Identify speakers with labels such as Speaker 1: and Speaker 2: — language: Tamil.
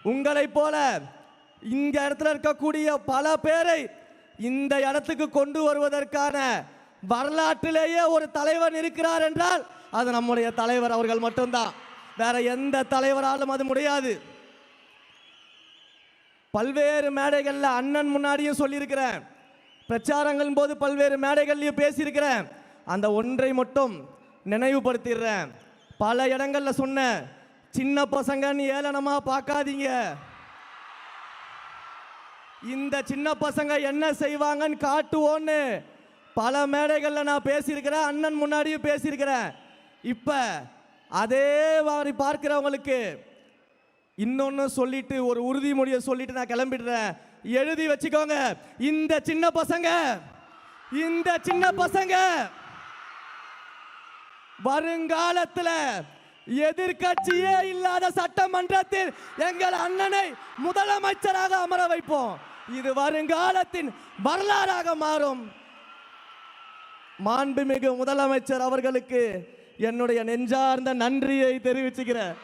Speaker 1: உங்களை போல இந்த இடத்துல இருக்கக்கூடிய பல பேரை இந்த இடத்துக்கு கொண்டு வருவதற்கான வரலாற்றிலேயே ஒரு தலைவன் இருக்கிறார் என்றால் அது நம்முடைய தலைவர் அவர்கள் மட்டும்தான். வேற எந்த தலைவராலும் அது முடியாது. பல்வேறு மேடைகளில் அண்ணன் முன்னாடியும் சொல்லியிருக்கிறேன், பிரச்சாரங்களின் போது பல்வேறு மேடைகள்லையும் பேசியிருக்கிறேன். அந்த ஒன்றை மட்டும் நினைவுபடுத்திடுறேன். பல இடங்கள்ல சொன்ன, சின்ன பசங்கன்னு ஏளனமா பார்க்காதீங்க. இந்த சின்ன பசங்க என்ன செய்வாங்கன்னு காட்டுவோன்னு பல மேடைகளில் நான் பேசியிருக்கிறேன், அண்ணன் முன்னாடியும் பேசியிருக்கிறேன். இப்ப அதே மாதிரி பார்க்கிறவங்களுக்கு இன்னொன்னு சொல்லிட்டு ஒரு உறுதிமொழியை சொல்லிட்டு நான் கிளம்பிடுறேன். எழுதி வச்சுக்கோங்க, இந்த சின்ன பசங்க வருங்காலத்தில் எதிர்கட்சியே இல்லாத சட்டமன்றத்தில் எங்கள் அண்ணனை முதலமைச்சராக அமர வைப்போம். இது வருங்காலத்தின் வரலாறாக மாறும். மாண்புமிகு முதலமைச்சர் அவர்களுக்கு என்னுடைய நெஞ்சார்ந்த நன்றியை தெரிவிச்சுக்கிறேன்.